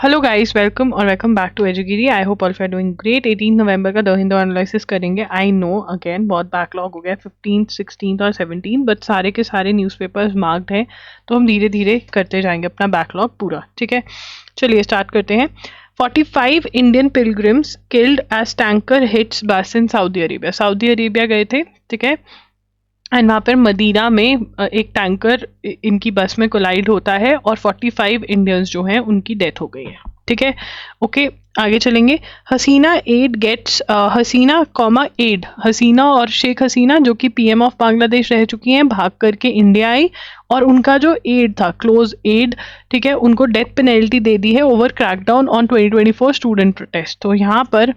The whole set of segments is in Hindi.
Hello guys, welcome back to एजुगिरी। I hope all are doing great. 18 नवंबर का द हिंदू एनालिसिस करेंगे। आई नो अगेन बहुत बैकलॉग हो गया 15th 16th और 17, बट सारे के सारे न्यूज़पेपर्स मार्क्ड हैं, तो हम धीरे धीरे करते जाएंगे अपना बैकलॉग पूरा। ठीक है, चलिए स्टार्ट करते हैं। 45 Indian pilgrims killed as tanker hits bus in Saudi Arabia. Saudi Arabia गए थे, ठीक है, एंड वहाँ पर मदीना में एक टैंकर इनकी बस में कोलाइड होता है और 45 इंडियंस जो हैं उनकी डेथ हो गई है। ठीक है, ओके, आगे चलेंगे। हसीना एड गेट्स हसीना कॉमा एड, हसीना और शेख हसीना जो कि पीएम ऑफ बांग्लादेश रह चुकी हैं, भाग करके इंडिया आई और उनका जो एड था, क्लोज एड, ठीक है, उनको डेथ पेनल्टी दे दी है over crackdown on 2024 student protest. तो यहाँ पर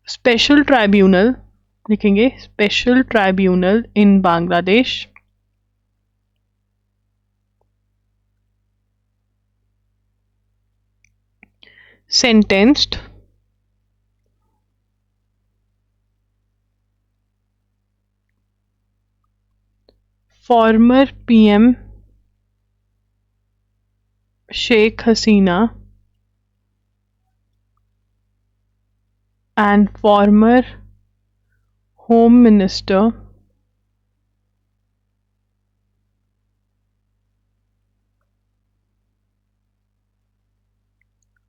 स्पेशल ट्राइब्यूनल लिखेंगे, special tribunal in Bangladesh sentenced former PM Sheikh Hasina and former Home Minister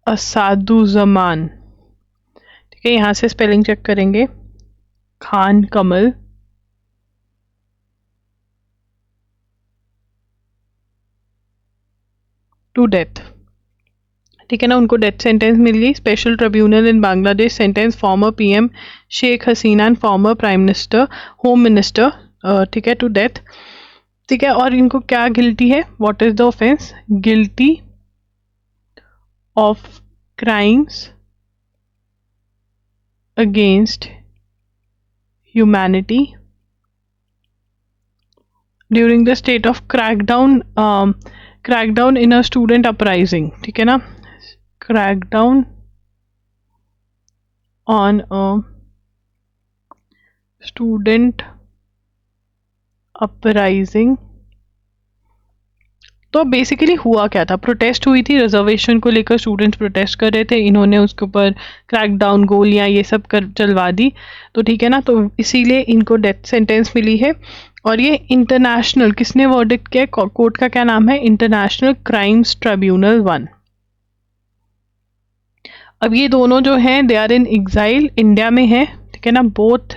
Asaduzzaman. ठीक है, यहाँ से स्पेलिंग चेक करेंगे। Khan Kamal to death. ठीक है ना, उनको डेथ सेंटेंस मिल गई। Special tribunal in Bangladesh sentence former PM Sheikh Hasina and former prime minister home minister, ठीक है, टू डेथ। ठीक है, और इनको क्या गिल्टी है? What is the offence? Guilty of crimes against humanity during the state of crackdown in a student uprising. ठीक है ना, crackdown on a student uprising. तो बेसिकली हुआ क्या था? प्रोटेस्ट हुई थी, रिजर्वेशन को लेकर स्टूडेंट्स प्रोटेस्ट कर रहे थे, इन्होंने उसके ऊपर क्रैकडाउन, गोलियां ये सब कर चलवा दी। तो ठीक है ना, तो इसीलिए इनको डेथ सेंटेंस मिली है। और ये इंटरनेशनल, किसने वर्डिक्ट किया? कोर्ट का क्या नाम है? International crimes tribunal 1। अब ये दोनों जो हैं they are in exile, India में है। ठीक है ना, both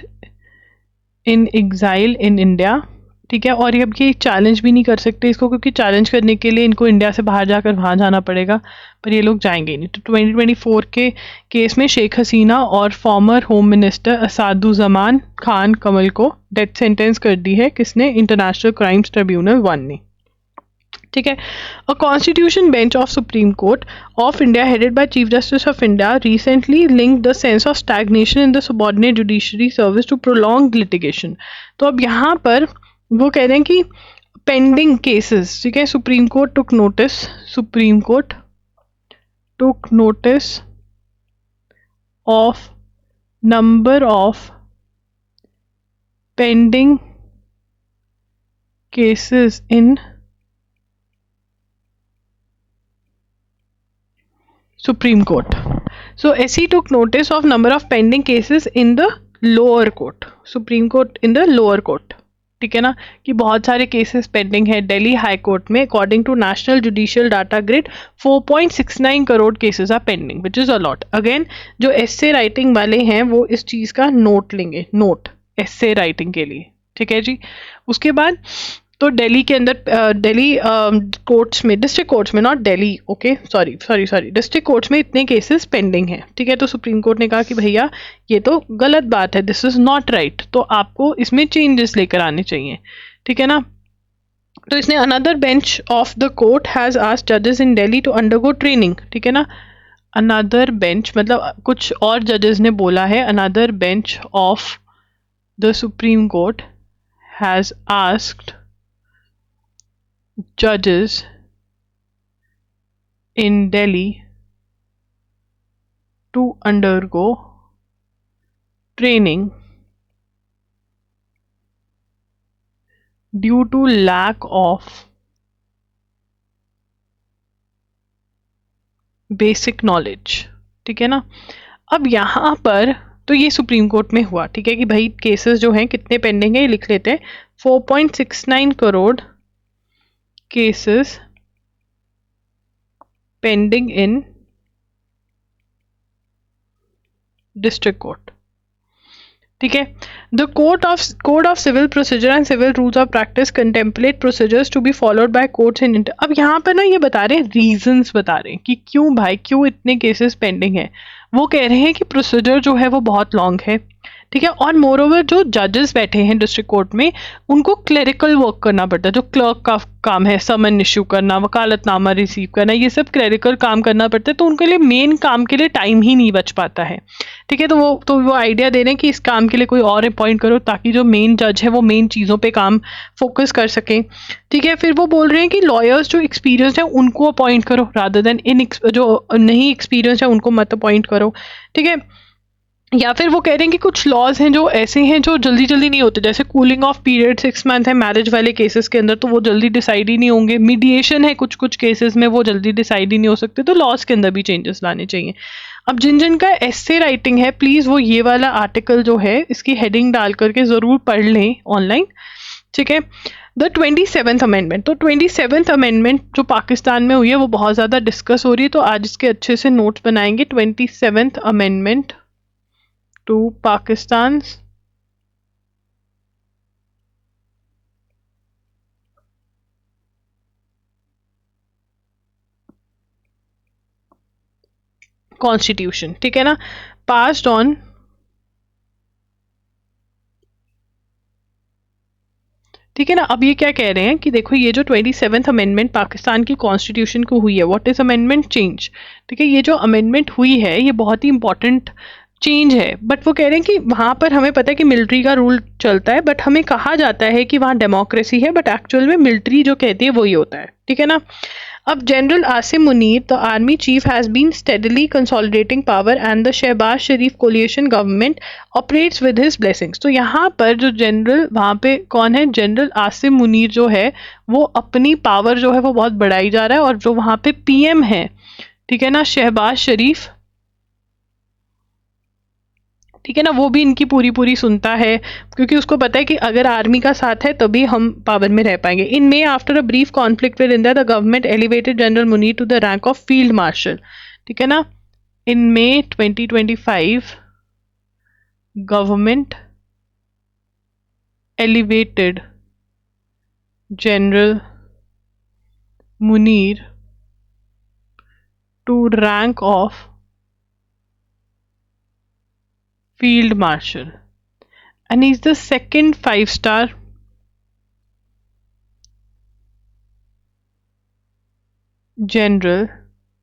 in exile in India. ठीक है, और अब ये चैलेंज भी नहीं कर सकते इसको, क्योंकि चैलेंज करने के लिए इनको इंडिया से बाहर जाकर वहाँ जाना पड़ेगा, पर ये लोग जाएंगे ही नहीं। तो 2024 के केस में शेख हसीना और फॉर्मर होम मिनिस्टर असादुज़मान खान कमल को डेथ सेंटेंस कर दी है। किसने? इंटरनेशनल क्राइम्स ट्रिब्यूनल 1 ने। ठीक है, a constitution bench of supreme court of India headed by chief justice of India recently linked the sense of stagnation in the subordinate judiciary service to prolong litigation. तो अब यहाँ पर वो कह रहे हैं कि पेंडिंग केसेस, ठीक है, supreme court took notice, supreme court took notice of number of pending cases in Supreme Court. So SC took notice of number of pending cases in the lower court. Supreme Court in the lower court. ठीक है ना, कि बहुत सारे केसेस पेंडिंग है दिल्ली हाई कोर्ट में। According to national judicial data grid 4.69 crore cases are pending, which is a lot. Again जो एस्से राइटिंग वाले हैं वो इस चीज का नोट लेंगे, नोट एस्से राइटिंग के लिए। ठीक है जी, उसके बाद तो दिल्ली के अंदर दिल्ली कोर्ट्स में, डिस्ट्रिक्ट कोर्ट्स में, not Delhi, okay, sorry, district courts में इतने केसेस पेंडिंग हैं। ठीक है, तो सुप्रीम कोर्ट ने कहा कि भैया ये तो गलत बात है, दिस इज नॉट राइट, तो आपको इसमें चेंजेस लेकर आने चाहिए। ठीक है ना, तो इसने another bench of the court has asked जजेस इन दिल्ली टू अंडरगो ट्रेनिंग। ठीक है ना, अनदर बेंच मतलब कुछ और जजेस ने बोला है, another bench of the supreme court has asked judges in Delhi to undergo training due to lack of basic knowledge, ठीक है ना। अब यहाँ पर तो ये सुप्रीम कोर्ट में हुआ, ठीक है, कि भाई केसेस जो हैं कितने पेंडिंग है ये लिख लेते हैं। 4.69 crore cases pending in district court, ठीक है। The code of civil procedure and civil rules of practice contemplate procedures to be followed by courts in India. अब यहाँ पर ना ये बता रहे हैं, रीजंस बता रहे हैं कि क्यों भाई, क्यों इतने केसेस पेंडिंग है। वो कह रहे हैं कि प्रोसीजर जो है वो बहुत लॉन्ग है, ठीक है, और मोर ओवर जो जजेस बैठे हैं डिस्ट्रिक्ट कोर्ट में उनको क्लेरिकल वर्क करना पड़ता है, जो क्लर्क का काम है, समन इश्यू करना, वकालतनामा रिसीव करना, ये सब क्लेरिकल काम करना पड़ता है, तो उनके लिए मेन काम के लिए टाइम ही नहीं बच पाता है, ठीक है। तो वो आइडिया दे रहे हैं कि इस काम के लिए कोई और अपॉइंट करो ताकि जो मेन जज है वो मेन चीज़ों पे काम फोकस कर सकें, ठीक है। फिर वो बोल रहे हैं कि लॉयर्स जो एक्सपीरियंस है उनको अपॉइंट करो रादर देन जो नहीं एक्सपीरियंस है उनको मत अपॉइंट करो, ठीक है। या फिर वो कह रहे हैं कि कुछ लॉज हैं जो ऐसे हैं जो जल्दी जल्दी नहीं होते, जैसे कूलिंग ऑफ पीरियड 6 मंथ है मैरिज वाले केसेस के अंदर, तो वो जल्दी डिसाइड ही नहीं होंगे। मीडिएशन है कुछ कुछ केसेस में, वो जल्दी डिसाइड ही नहीं हो सकते, तो लॉज के अंदर भी चेंजेस लाने चाहिए। अब जिन जिन का एस्से राइटिंग है प्लीज़ वो ये वाला आर्टिकल जो है इसकी हेडिंग डाल करके ज़रूर पढ़ लें ऑनलाइन, ठीक है। द 27th अमेंडमेंट, तो 27th अमेंडमेंट जो पाकिस्तान में हुई है वो बहुत ज़्यादा डिस्कस हो रही है, तो आज इसके अच्छे से नोट्स बनाएंगे। 27th amendment to Pakistan's constitution, ठीक है ना, पास्ड ऑन ठीक है ना। अब ये क्या कह रहे हैं कि देखो ये जो 27th अमेंडमेंट पाकिस्तान की कॉन्स्टिट्यूशन को हुई है, व्हाट इज अमेंडमेंट चेंज, ठीक है, ये जो अमेंडमेंट हुई है ये बहुत ही इंपॉर्टेंट चेंज है। बट वो कह रहे हैं कि वहाँ पर हमें पता है कि मिलिट्री का रूल चलता है, बट हमें कहा जाता है कि वहाँ डेमोक्रेसी है, बट एक्चुअल में मिलिट्री जो कहती है वही होता है, ठीक है ना। अब general Asim Munir the army chief has been steadily consolidating power and the Shehbaz Sharif coalition government operates with his blessings. तो यहाँ पर जो जनरल वहाँ पे कौन है, जनरल आसिम मुनीर जो है वो अपनी पावर जो है वो बहुत बढ़ाई जा रहा है, और जो वहाँ पे पीएम है, ठीक है ना, शहबाज शरीफ, ठीक है ना, वो भी इनकी पूरी पूरी सुनता है, क्योंकि उसको पता है कि अगर आर्मी का साथ है तभी हम पावर में रह पाएंगे। In May after a brief conflict with India the government elevated general Munir to the rank of field marshal, ठीक है ना। In May 2025 government elevated general Munir to rank of Field Marshal, and he's the second 5-star general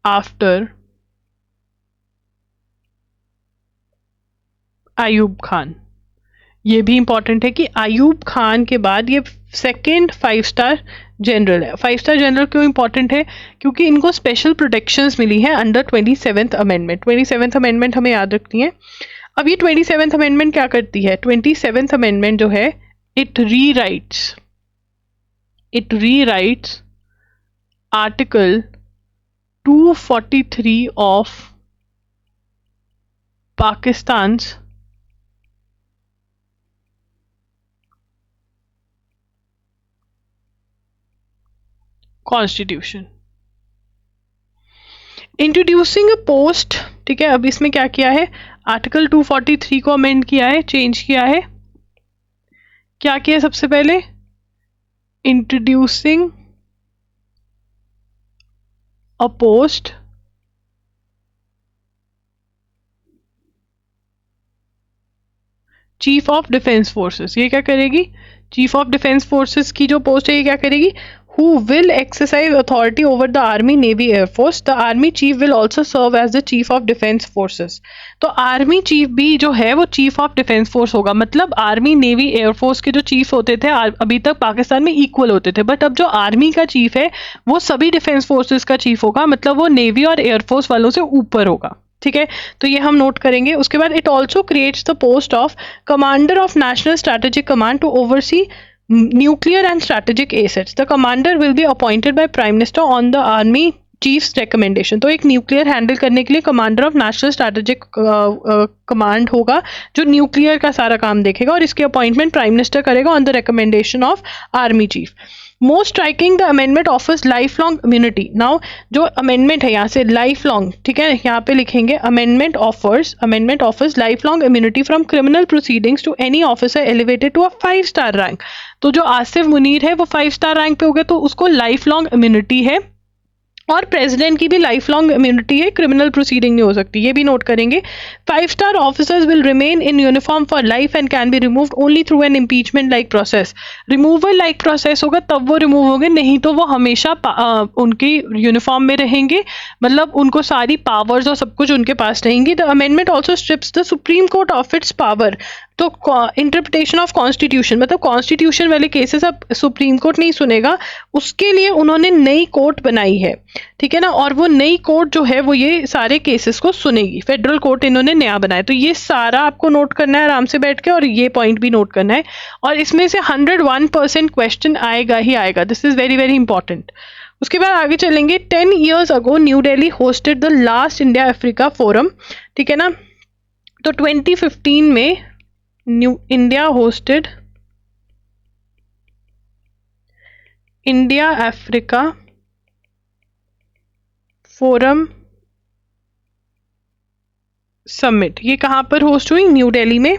after Ayub Khan. ये भी इंपॉर्टेंट है कि आयूब खान के बाद ये सेकेंड 5-स्टार जनरल है। 5-स्टार जनरल क्यों इंपॉर्टेंट है, क्योंकि इनको स्पेशल प्रोटेक्शंस मिली है under 27th amendment. 27th amendment हमें याद रखनी है। अब ये 27th अमेंडमेंट क्या करती है, 27th अमेंडमेंट जो है it rewrites article 243 of Pakistan constitution, introducing a post, ठीक है। अब इसमें क्या किया है, आर्टिकल 243 को अमेंड किया है, चेंज किया है। क्या किया सबसे पहले, introducing a post chief of defence forces. ये क्या करेगी, चीफ ऑफ डिफेंस फोर्सेस की जो पोस्ट है ये क्या करेगी, who will exercise authority over the army navy air force, the army chief will also serve as the chief of defense forces। तो आर्मी चीफ भी जो है वो चीफ ऑफ डिफेंस फोर्स होगा, मतलब आर्मी नेवी एयरफोर्स के जो चीफ होते थे अभी तक पाकिस्तान में इक्वल होते थे, बट अब जो आर्मी का चीफ है वो सभी डिफेंस फोर्सेस का चीफ होगा, मतलब वो नेवी और एयरफोर्स वालों से ऊपर होगा, ठीक है। तो ये हम नोट करेंगे। उसके बाद it also creates the post of commander of national strategic command to oversee nuclear and strategic assets। The commander will be appointed by Prime Minister on the army chiefs recommendation. तो एक न्यूक्लियर हैंडल करने के लिए commander of national strategic command होगा जो न्यूक्लियर का सारा काम देखेगा, और इसकी अपॉइंटमेंट प्राइम मिनिस्टर करेगा on the recommendation of army chief. Most striking the amendment offers life long immunity. Now जो अमेंडमेंट है यहाँ से लाइफ लॉन्ग, ठीक है, यहाँ पे लिखेंगे amendment offers life long immunity from criminal proceedings to any officer elevated to a 5 star rank. तो जो आसिफ मुनीर है वो 5 स्टार रैंक पे हो गया, तो उसको लाइफ लॉन्ग इम्यूनिटी है, और प्रेसिडेंट की भी लाइफ लॉन्ग इम्यूनिटी है, क्रिमिनल प्रोसीडिंग नहीं हो सकती, ये भी नोट करेंगे। 5 star officers will remain in uniform for life and can be removed only through an impeachment like process. Removal like process होगा तब वो रिमूव होंगे, नहीं तो वो हमेशा उनकी यूनिफॉर्म में रहेंगे, मतलब उनको सारी पावर्स और सब कुछ उनके पास रहेंगी। The amendment also strips the supreme court of its power. तो इंटरप्रिटेशन ऑफ कॉन्स्टिट्यूशन, मतलब कॉन्स्टिट्यूशन वाले केसेस अब सुप्रीम कोर्ट नहीं सुनेगा, उसके लिए उन्होंने नई कोर्ट बनाई है, ठीक है ना, और वो नई कोर्ट जो है वो ये सारे केसेस को सुनेगी, फेडरल कोर्ट इन्होंने नया बनाया। तो ये सारा आपको नोट करना है आराम से बैठ के, और ये पॉइंट भी नोट करना है, और इसमें से 101% क्वेश्चन आएगा ही आएगा। This is very very important. उसके बाद आगे चलेंगे। 10 years ago new Delhi hosted the last India Africa forum, ठीक है ना। तो 2015 में India hosted India Africa forum summit. ये कहाँ पर होस्ट हुई? न्यू दिल्ली में।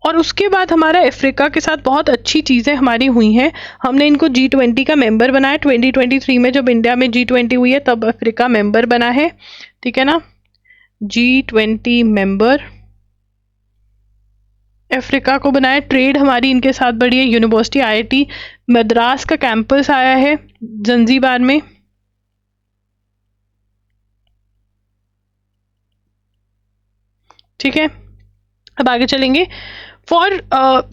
और उसके बाद हमारा अफ्रीका के साथ बहुत अच्छी चीज़ें हमारी हुई हैं। हमने इनको G20 का मेंबर बनाया। 2023 में जब इंडिया में G20 हुई है तब अफ्रीका मेंबर बना है, ठीक है ना। G20 मेंबर अफ्रीका को बनाया। ट्रेड हमारी इनके साथ बढ़ी है। यूनिवर्सिटी IIT मद्रास का कैंपस आया है जंजीबार में, ठीक है। अब आगे चलेंगे। For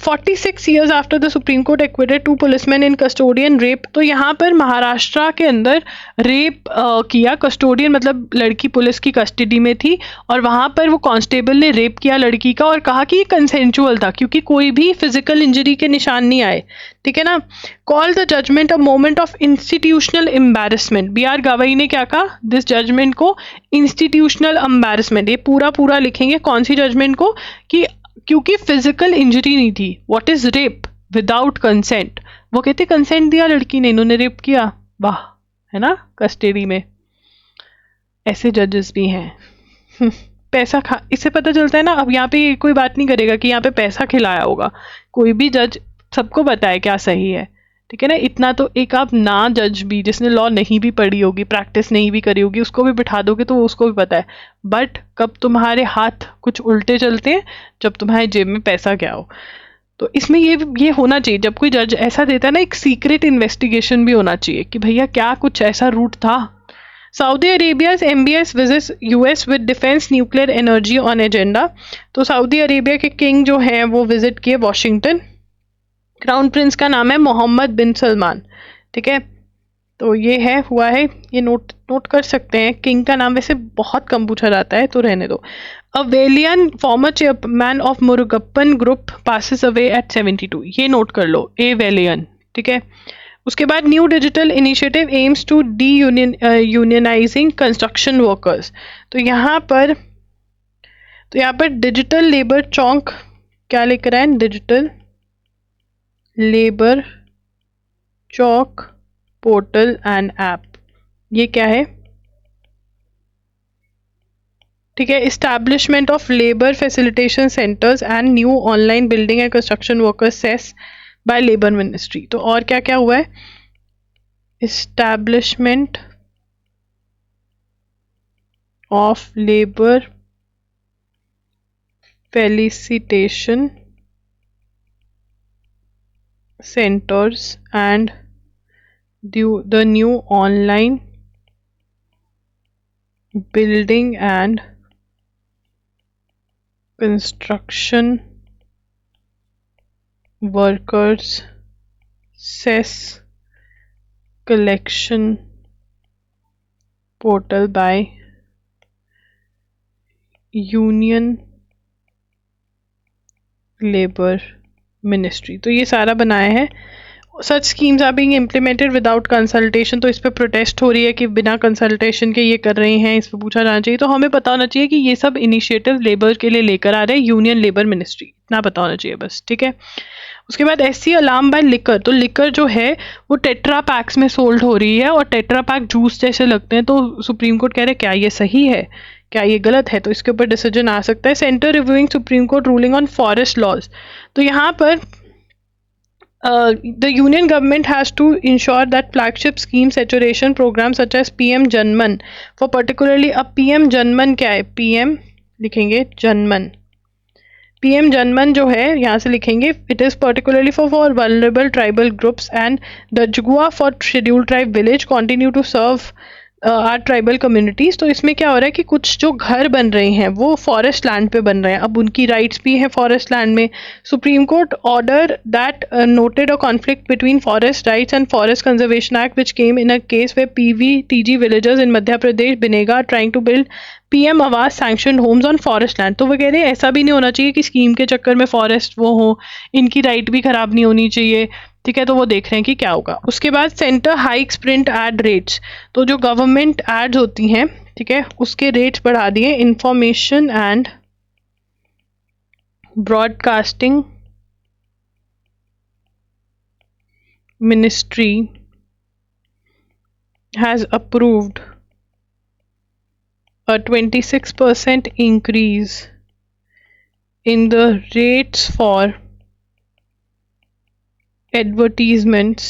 46 years after the Supreme Court acquitted 2 policemen in custodian rape, तो यहाँ पर महाराष्ट्र के अंदर रेप किया। कस्टोडियन मतलब लड़की पुलिस की कस्टडी में थी, और वहाँ पर वो कांस्टेबल ने रेप किया लड़की का, और कहा कि ये कंसेंचुअल था क्योंकि कोई भी फिजिकल इंजरी के निशान नहीं आए, ठीक है ना। Call the judgment a moment of institutional embarrassment. BR Gavai ने क्या कहा? दिस जजमेंट को इंस्टीट्यूशनल एम्बेरसमेंट, ये पूरा लिखेंगे कौन सी जजमेंट को, कि क्योंकि फिजिकल इंजरी नहीं थी। What is rape? Without consent. वो कहते कंसेंट दिया लड़की ने, इन्होंने रेप किया, वाह, है ना। कस्टडी में ऐसे जजेस भी हैं। पैसा खा, इससे पता चलता है ना। अब यहाँ पे कोई बात नहीं करेगा कि यहाँ पे पैसा खिलाया होगा, कोई भी जज सबको बताए क्या सही है, ठीक है ना। इतना तो एक आप ना जज भी जिसने लॉ नहीं भी पढ़ी होगी, प्रैक्टिस नहीं भी करी होगी, उसको भी बिठा दोगे तो उसको भी पता है। बट कब तुम्हारे हाथ कुछ उल्टे चलते हैं? जब तुम्हारे जेब में पैसा क्या हो। तो इसमें ये होना चाहिए, जब कोई जज ऐसा देता है ना, एक सीक्रेट इन्वेस्टिगेशन भी होना चाहिए कि भैया क्या कुछ ऐसा रूट था। Saudi Arabia's MBS visits US with defence nuclear energy on agenda. तो सऊदी अरेबिया के किंग जो हैं वो विजिट किए वॉशिंगटन। क्राउन प्रिंस का नाम है मोहम्मद बिन सलमान, ठीक है। तो ये है, हुआ है, ये नोट कर सकते हैं। किंग का नाम वैसे बहुत कम पूछा जाता है तो रहने दो। A Vellayan former chairman of Murugappan group passes away at 72, ये नोट कर लो, ए वेलियन, ठीक है। उसके बाद new digital initiative aims to de-unionising construction workers. तो यहाँ पर डिजिटल लेबर चौक क्या लेकर आए? Digital labour Chowk portal and app, ये क्या है? ठीक है। Establishment of labour facilitation centres and new online building and construction workers cess by labour ministry. तो और क्या क्या हुआ है? Establishment of labour facilitation centers and the new online building and construction workers cess collection portal by Union Labor ministry. तो ये सारा बनाया है। Such schemes are being implemented without consultation, तो इस पे प्रोटेस्ट हो रही है कि बिना कंसल्टेशन के ये कर रहे हैं, इस पे पूछा जाना चाहिए। तो हमें पता होना चाहिए कि ये सब इनिशिएटिव लेबर के लिए लेकर आ रहे हैं यूनियन लेबर मिनिस्ट्री, इतना पता होना चाहिए बस, ठीक है। उसके बाद SC अलार्म बाय लिकर, तो लिकर जो है वो टेट्रा पैक्स में सोल्ड हो रही है और टेट्रा पैक जूस जैसे लगते हैं। तो सुप्रीम कोर्ट कह रहे हैं क्या ये सही है, क्या ये गलत है, तो इसके ऊपर डिसीजन आ सकता है। Centre reviewing supreme court ruling on forest laws, तो यहाँ पर the union government has to ensure that flagship scheme saturation programs such as PM Janman for particularly अब PM Janman क्या है, PM लिखेंगे Janman, PM Janman जो है यहाँ से लिखेंगे it is particularly for vulnerable tribal groups and the Jugua for scheduled tribe village continue to serve our tribal communities. तो इसमें क्या हो रहा है कि कुछ जो घर बन रहे हैं वो फॉरेस्ट लैंड पे बन रहे हैं, अब उनकी राइट्स भी हैं फॉरेस्ट लैंड में। Supreme court order that noted a conflict between forest rights and forest conservation act which came in a case where PVTG villagers in Madhya Pradesh बिनेगा trying to build PM Awas sanction homes on forest land. तो वो कह रहे हैं ऐसा भी नहीं होना चाहिए कि स्कीम के चक्कर में फॉरेस्ट वो हो, इनकी राइट भी खराब नहीं होनी चाहिए, ठीक है। तो वो देख रहे हैं कि क्या होगा। उसके बाद centre hikes print ad rates, तो जो गवर्नमेंट एड्स होती हैं, ठीक है, उसके रेट्स बढ़ा दिए। Information and broadcasting ministry has approved a 26% increase in the rates for advertisements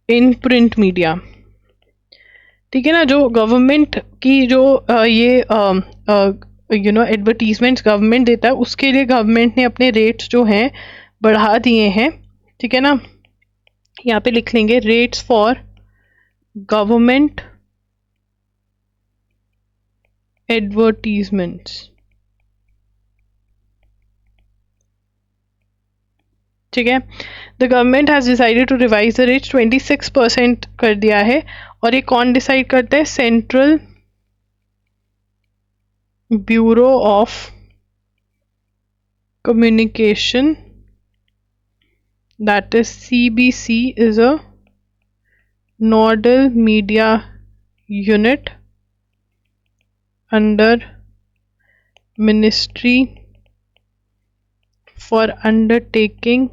in print media, ठीक है ना। जो गवर्नमेंट की जो ये एडवर्टीजमेंट्स गवर्नमेंट देता है उसके लिए गवर्नमेंट ने अपने रेट्स जो हैं बढ़ा दिए हैं, ठीक है ना। यहाँ पे लिख लेंगे रेट्स फॉर गवर्नमेंट एडवर्टीजमेंट्स, ठीक है। The government has decided to revise the rates, 26% कर दिया है। और ये कौन डिसाइड करता है, central bureau of communication, that is CBC is a nodal media unit under Ministry for undertaking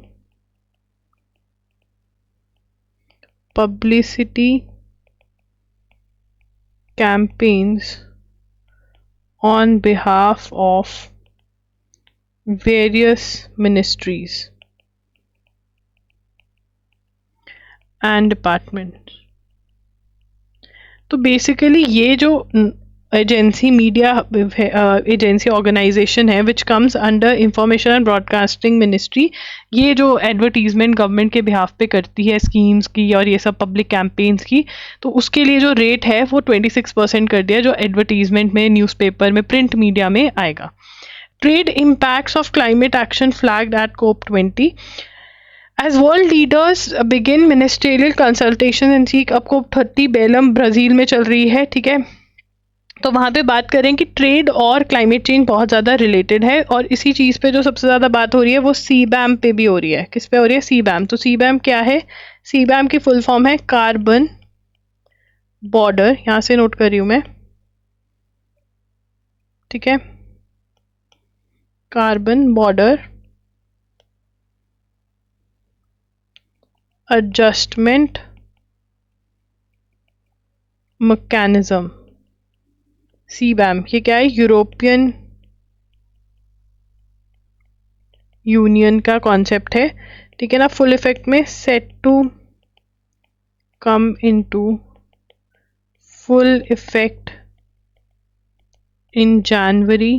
publicity campaigns on behalf of various ministries and departments। तो बेसिकली ये जो एजेंसी मीडिया एजेंसी ऑर्गेनाइजेशन है which comes under information and broadcasting ministry, ये जो एडवर्टीजमेंट गवर्नमेंट के बिहाफ पे करती है स्कीम्स की और ये सब पब्लिक कैंपेन्स की, तो उसके लिए जो रेट है वो 26% कर दिया जो एडवर्टीजमेंट में, न्यूज़पेपर में, प्रिंट मीडिया में आएगा। Trade impacts of climate action flagged at COP20 As world leaders begin ministerial consultation and seek, अब COP30 बेलम ब्राज़ील में चल रही है, ठीक है। तो वहाँ पे बात करें कि ट्रेड और क्लाइमेट चेंज बहुत ज़्यादा रिलेटेड है और इसी चीज़ पे जो सबसे ज़्यादा बात हो रही है वो CBAM पे भी हो रही है। किस पे हो रही है, CBAM। तो CBAM क्या है, CBAM की फुल फॉर्म है कार्बन बॉर्डर, यहाँ से नोट कर रही हूँ मैं, ठीक है, carbon border adjustment mechanism, CBAM। ये क्या है, यूरोपियन यूनियन का कॉन्सेप्ट है, ठीक है ना। फुल इफेक्ट में set to come into full effect in January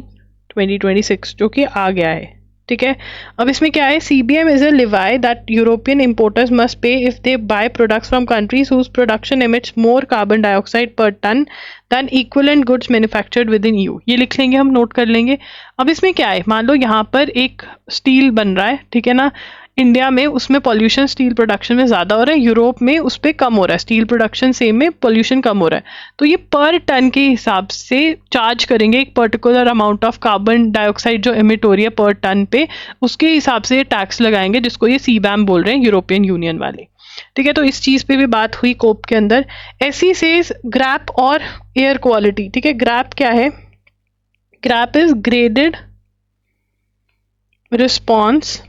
2026, जो कि आ गया है, ठीक है। अब इसमें क्या है, CBAM is a levy that European importers must pay if they buy products from countries whose production emits more carbon dioxide per ton than equivalent goods manufactured within EU। ये लिख लेंगे हम, नोट कर लेंगे। अब इसमें क्या है, मान लो यहाँ पर एक स्टील बन रहा है, ठीक है ना, इंडिया में उसमें पॉल्यूशन स्टील प्रोडक्शन में ज़्यादा हो रहा है, यूरोप में उस पर कम हो रहा है, स्टील प्रोडक्शन सेम में पॉल्यूशन कम हो रहा है। तो ये पर टन के हिसाब से चार्ज करेंगे, एक particular amount of carbon dioxide जो एमिट हो रही है पर टन पे, उसके हिसाब से ये टैक्स लगाएंगे, जिसको ये सीबैम बोल रहे हैं यूरोपियन यूनियन वाले। ठीक है, तो इस चीज़ पे भी बात हुई कोप के अंदर। ऐसी से ग्रैप और एयर क्वालिटी। ठीक है, ग्रैप क्या है? Grab is graded response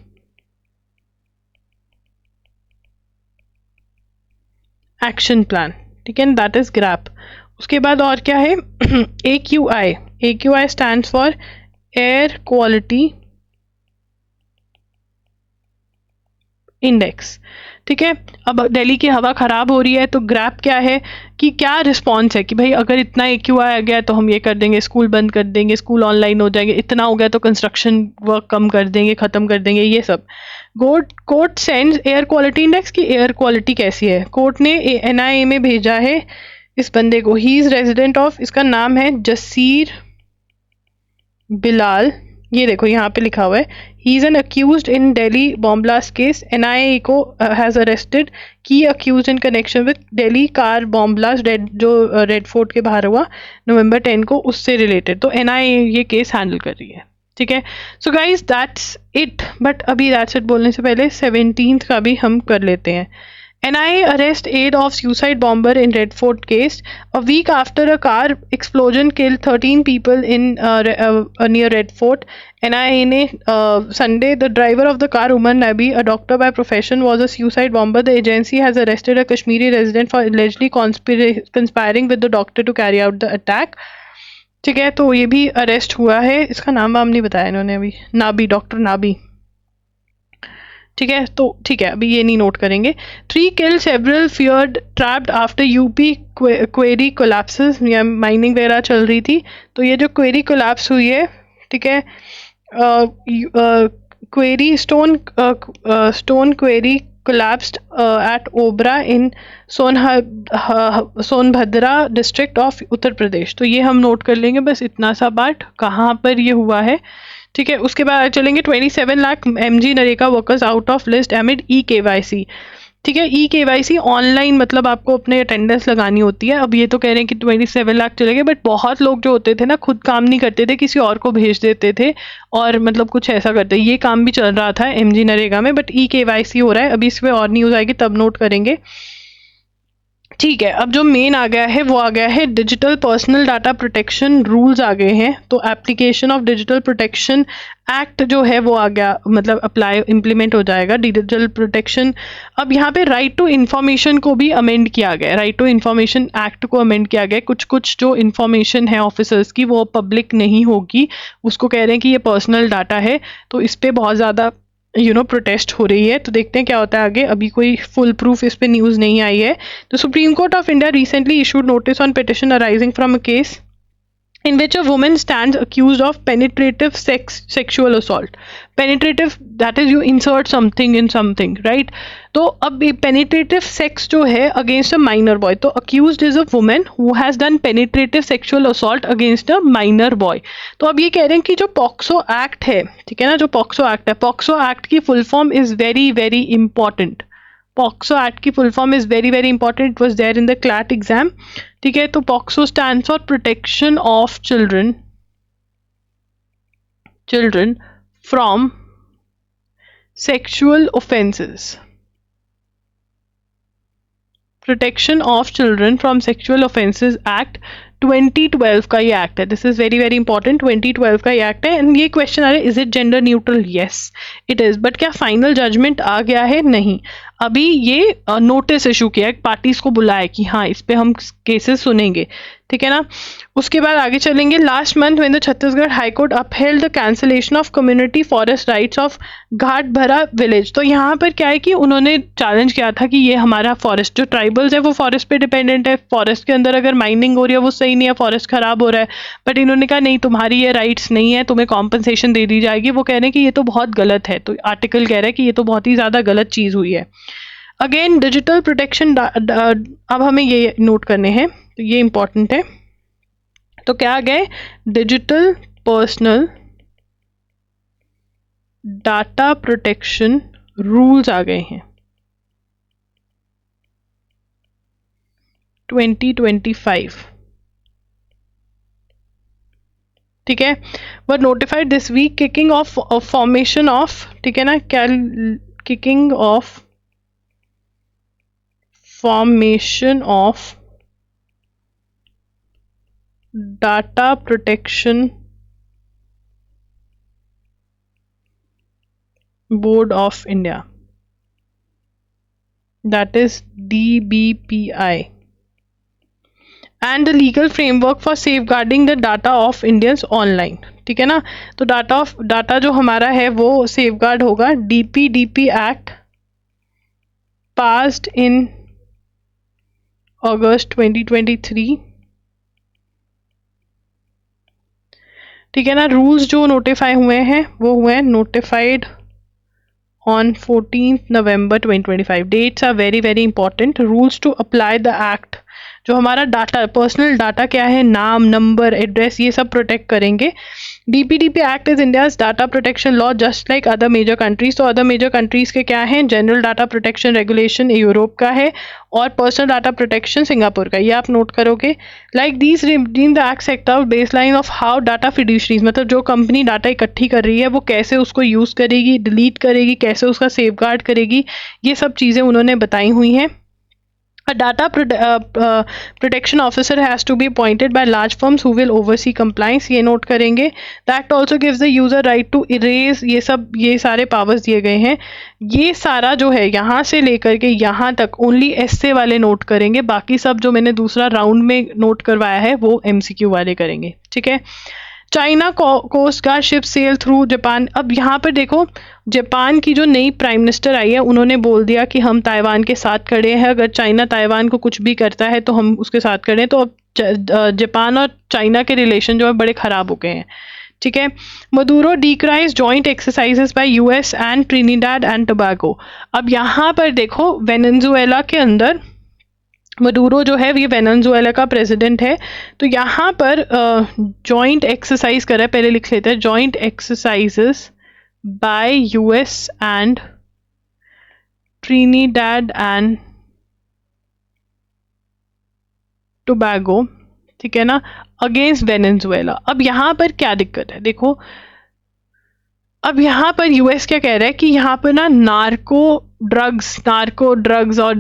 action plan. ठीक है, दैट इज ग्रैप। उसके बाद और क्या है? AQI। AQI stands for air quality index. ठीक है, अब दिल्ली की हवा खराब हो रही है तो ग्रैप क्या है कि क्या रिस्पॉन्स है कि भाई अगर इतना AQI आ गया तो हम ये कर देंगे, स्कूल बंद कर देंगे, स्कूल ऑनलाइन हो जाएंगे, इतना हो गया तो कंस्ट्रक्शन वर्क कम कर देंगे, खत्म कर देंगे, ये सब। Court sends air quality index की एयर क्वालिटी कैसी है। कोर्ट ने NIA में भेजा है इस बंदे को। ही इज रेजिडेंट ऑफ, इसका नाम है जसीर बिलाल। ये देखो यहाँ पे लिखा हुआ है, he is an accused in Delhi bomb blast case. NIA को हैज अरेस्टेड की accused in connection with Delhi car bomb blast जो रेड फोर्ट के बाहर हुआ November 10 को, उससे रिलेटेड। तो NIA ये केस हैंडल कर रही है। ठीक है, so guys that's it. But अभी दैट्स इट बोलने से पहले 17th का भी हम कर लेते हैं। NIA arrest aid of suicide bomber in Red Fort case. A week after a car explosion killed 13 people in near Red Fort. NIA ने Sunday, the driver of the car, Umar Nabi, a doctor by profession, was a suicide bomber. The agency has arrested a Kashmiri resident for allegedly conspiring with the doctor to carry out the attack. ठीक है, तो ये भी अरेस्ट हुआ है। इसका नाम वाम नहीं बताया इन्होंने अभी। नाबी, डॉक्टर नाबी। ठीक है, तो ठीक है, अभी ये नहीं नोट करेंगे। 3 killed, several feared trapped after UP query collapses. या माइनिंग वगैरह चल रही थी, तो ये जो क्वेरी कोलैप्स हुई है, ठीक है, quarry stone quarry collapsed at Obra in Sonbhadra district of Uttar Pradesh. तो ये हम नोट कर लेंगे, बस इतना सा पार्ट कहाँ पर ये हुआ है। ठीक है, उसके बाद चलेंगे 27 lakh MG NREGA workers out of list एमिड eKYC। ठीक है, eKYC ऑनलाइन, मतलब आपको अपने अटेंडेंस लगानी होती है। अब ये तो कह रहे हैं कि 27 लाख चले गए, बट बहुत लोग जो होते थे ना, खुद काम नहीं करते थे, किसी और को भेज देते थे और मतलब कुछ ऐसा करते। ये काम भी चल रहा था MG नरेगा में, बट eKYC हो रहा है। अभी इस पर और न्यूज़ आएगी तब नोट करेंगे। ठीक है, अब जो मेन आ गया है वो आ गया है digital personal data protection rules आ गए हैं। तो application of digital protection act जो है वो आ गया, मतलब अप्लाई इम्प्लीमेंट हो जाएगा डिजिटल प्रोटेक्शन। अब यहाँ पे राइट टू इन्फॉर्मेशन को भी अमेंड किया गया, राइट टू इन्फॉर्मेशन एक्ट को अमेंड किया गया। कुछ कुछ जो इन्फॉर्मेशन है ऑफिसर्स की वो पब्लिक नहीं होगी, उसको कह रहे हैं कि ये पर्सनल डाटा है। तो इस पर बहुत ज़्यादा प्रोटेस्ट हो रही है। तो देखते हैं क्या होता है आगे। अभी कोई फुल प्रूफ इस पे न्यूज़ नहीं आई है। तो supreme court of India recently issued notice on petition arising from a case in which a woman stands accused of penetrative sexual assault. Penetrative, that is you insert something in something, right? तो अब penetrative sex जो है against a minor boy, तो accused is a woman who has done penetrative sexual assault against a minor boy. तो अब ये कह रहे हैं कि जो पॉक्सो एक्ट है, ठीक है ना, जो पॉक्सो एक्ट है, पॉक्सो एक्ट की full form is very very important. POCSO act की full form is very very important, it was there in the CLAT exam. ठीक है, तो POCSO stands for protection of children from sexual offences. Protection of children from sexual offences act 2012 का ये एक्ट है। This is very very important. 2012 का ये एक्ट है। एंड ये क्वेश्चन आ रहा है, is it gender neutral? Yes it is, but क्या फाइनल जजमेंट आ गया है? नहीं, अभी ये नोटिस इशू किया है, पार्टीज को बुलाया कि हाँ इस पे हम केसेस सुनेंगे। ठीक है ना, उसके बाद आगे चलेंगे। Last month when the Chhattisgarh high court upheld the cancellation of community forest rights of घाटभरा विलेज। तो यहाँ पर क्या है कि उन्होंने चैलेंज किया था कि ये हमारा फॉरेस्ट, जो ट्राइबल्स है वो फॉरेस्ट पे डिपेंडेंट है, फॉरेस्ट के अंदर अगर माइनिंग हो रही है वो सही नहीं है, फॉरेस्ट खराब हो रहा है, बट इन्होंने कहा नहीं तुम्हारी ये राइट्स नहीं है, तुम्हें कॉम्पनसेशन दे दी जाएगी। वो कह रहे हैं कि ये तो बहुत गलत है। तो आर्टिकल कह रहा है कि ये तो बहुत ही ज़्यादा गलत चीज़ हुई है। अगेन डिजिटल प्रोटेक्शन, अब हमें ये नोट करने हैं, तो ये इंपॉर्टेंट है। तो क्या गए, digital personal data protection rules आ गए हैं 2025, ठीक है। But notified this week kicking off formation of, ठीक है ना, kicking off formation of data protection board of India, that is DBPI, and the legal framework for safeguarding the data of Indians online, ठीक है ना। तो डाटा जो हमारा है वो सेफगार्ड होगा। DPDP एक्ट पास्ड इन अगस्त 2023, ठीक है ना। रूल्स जो नोटिफाई हुए हैं वो हुए notified on 14th November 2025. Dates are very very important. Rules to apply the act, जो हमारा डाटा, पर्सनल डाटा क्या है, नाम, नंबर, एड्रेस, ये सब प्रोटेक्ट करेंगे। DPDP act is India's data protection law just like other major countries. तो अदर मेजर कंट्रीज के क्या है, general data protection regulation Europe का है और पर्सनल डाटा प्रोटेक्शन सिंगापुर का, ये आप नोट करोगे। Like these redeem the act set out baseline of how data fiduciaries, मतलब जो कंपनी डाटा इकट्ठी कर रही है वो कैसे उसको यूज़ करेगी, डिलीट करेगी, कैसे उसका सेफगार्ड करेगी, ये सब चीज़ें उन्होंने बताई हुई हैं। A data protection officer has to be appointed by large firms who will oversee compliance, ये नोट करेंगे। The act also gives the user right to erase, ये सारे पावर्स दिए गए हैं। ये सारा जो है यहाँ से लेकर के यहाँ तक ओनली एस्से वाले नोट करेंगे, बाकी सब जो मैंने दूसरा राउंड में नोट करवाया है वो MCQ वाले करेंगे, ठीक है। China coast guard ship sail through Japan. अब यहाँ पर देखो, जापान की जो नई प्राइम मिनिस्टर आई है उन्होंने बोल दिया कि हम ताइवान के साथ खड़े हैं, अगर चाइना ताइवान को कुछ भी करता है तो हम उसके साथ खड़े हैं। तो अब जापान और चाइना के रिलेशन जो है बड़े ख़राब हो गए हैं, ठीक है। Maduro decries joint exercises by US and Trinidad and Tobago. अब यहाँ पर देखो, वेनेजुएला के अंदर मडूरो जो है ये वेनेजुएला का प्रेसिडेंट है, तो यहाँ पर जॉइंट एक्सरसाइज कर रहा है, पहले लिख लेते हैं, joint exercises by US and Trinidad and Tobago, ठीक है ना, अगेंस्ट वेनेजुएला। अब यहाँ पर क्या दिक्कत है, देखो अब यहाँ पर US क्या कह रहा है कि यहाँ पर ना नार्को ड्रग्स और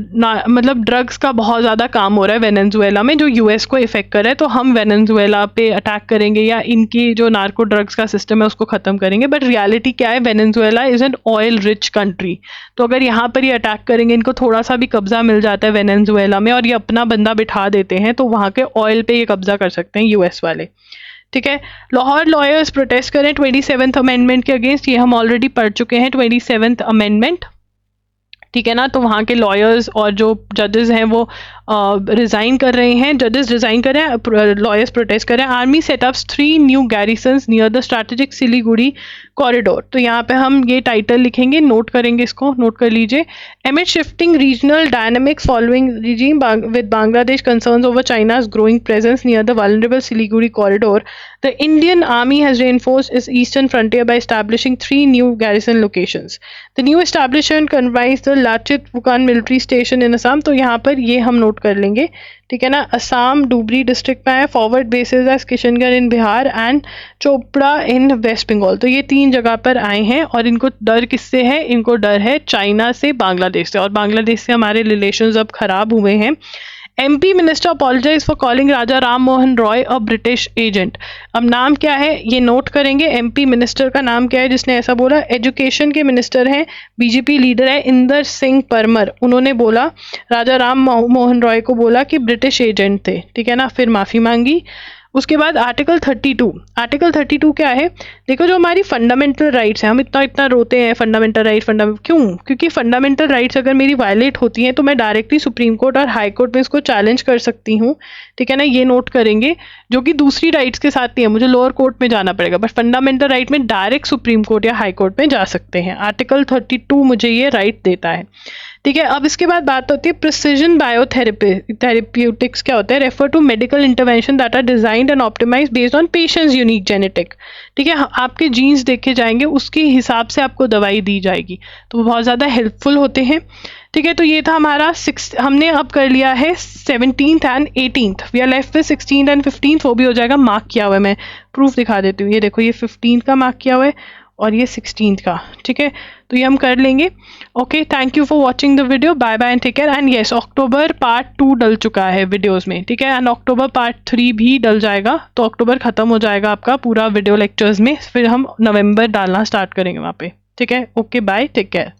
मतलब ड्रग्स का बहुत ज़्यादा काम हो रहा है वेनेजुएला में, जो US को इफेक्ट कर रहा है। तो हम वेनेजुएला पे अटैक करेंगे या इनकी जो नार्को ड्रग्स का सिस्टम है उसको ख़त्म करेंगे। बट रियलिटी क्या है, Venezuela is an oil rich country. तो अगर यहाँ पर ये अटैक करेंगे, इनको थोड़ा सा भी कब्जा मिल जाता है वेनेजुएला में और ये अपना बंदा बिठा देते हैं, तो वहाँ के ऑयल पे ये कब्जा कर सकते हैं US वाले, ठीक है। लाहौर लॉयर्स प्रोटेस्ट करें 27th अमेंडमेंट के अगेंस्ट, ये हम ऑलरेडी पढ़ चुके हैं 27th अमेंडमेंट, ठीक है ना। तो वहाँ के लॉयर्स और जो जजेस हैं वो रिज़ाइन कर रहे हैं, जजेस रिज़ाइन कर रहे हैं, लॉयर्स प्रोटेस्ट कर रहे हैं। Army setups 3 new garrisons near the strategic Siliguri corridor. तो यहाँ पे हम ये टाइटल लिखेंगे, नोट करेंगे, इसको नोट कर लीजिए। एमिड shifting regional dynamics following regime with Bangladesh concerns over China's growing presence near the vulnerable Siliguri corridor, the Indian Army has reinforced its eastern frontier by establishing 3 new garrison locations. The new establishment comprise the Lachit Bukan military station in Assam। तो यहाँ पर ये हम नोट कर लेंगे, ठीक है ना। असम डुबरी डिस्ट्रिक्ट में है, forward basis as Kishangarh in Bihar and Chopra in West Bengal. तो ये 3 जगह पर आए हैं और इनको डर किससे है, इनको डर है चाइना से, बांग्लादेश से, और बांग्लादेश से हमारे रिलेशंस अब खराब हुए हैं। MP minister apologise for calling Raja Ram Mohan Roy a British agent. अब नाम क्या है ये नोट करेंगे, MP मिनिस्टर का नाम क्या है जिसने ऐसा बोला। एजुकेशन के मिनिस्टर हैं, BJP लीडर है इंदर सिंह परमर, उन्होंने बोला राजा राम मोहन रॉय को बोला कि ब्रिटिश एजेंट थे, ठीक है ना, फिर माफ़ी मांगी। उसके बाद आर्टिकल 32 क्या है, देखो जो हमारी फंडामेंटल राइट्स हैं, हम इतना रोते हैं फंडामेंटल राइट क्यों, क्योंकि फंडामेंटल राइट्स अगर मेरी वायलेट होती हैं तो मैं डायरेक्टली सुप्रीम कोर्ट और हाई कोर्ट में इसको चैलेंज कर सकती हूँ, ठीक है ना, ये नोट करेंगे। जो कि दूसरी राइट्स के साथ नहीं है, मुझे लोअर कोर्ट में जाना पड़ेगा, बट फंडामेंटल राइट में डायरेक्ट सुप्रीम कोर्ट या हाई कोर्ट में जा सकते हैं। आर्टिकल 32 मुझे ये राइट देता है, ठीक है, अब इसके बाद बात होती है प्रिसिजन थेरेप्यूटिक्स क्या होता है, refer to medical intervention that are designed and optimise based on patients unique genetic. ठीक है, आपके जीन्स देखे जाएंगे, उसके हिसाब से आपको दवाई दी जाएगी, तो वो बहुत ज़्यादा हेल्पफुल होते हैं। ठीक है, तो ये था हमारा हमने अब कर लिया है 17th and 18th, we are left with 16th and 15th, वो भी हो जाएगा, मार्क किया हुआ है, मैं प्रूफ दिखा देती हूँ। ये देखो, ये 15th का मार्क किया हुआ है और ये 16th का। ठीक है, तो ये हम कर लेंगे। Okay, thank you for watching the video, bye bye and take care. And yes, October part 2 डल चुका है वीडियोज़ में। ठीक है, एंड अक्टूबर पार्ट 3 भी डल जाएगा, तो अक्टूबर ख़त्म हो जाएगा आपका पूरा वीडियो लेक्चर्स में, फिर हम नवंबर डालना स्टार्ट करेंगे वहाँ पे। ठीक है, ओके, बाय, टेक केयर।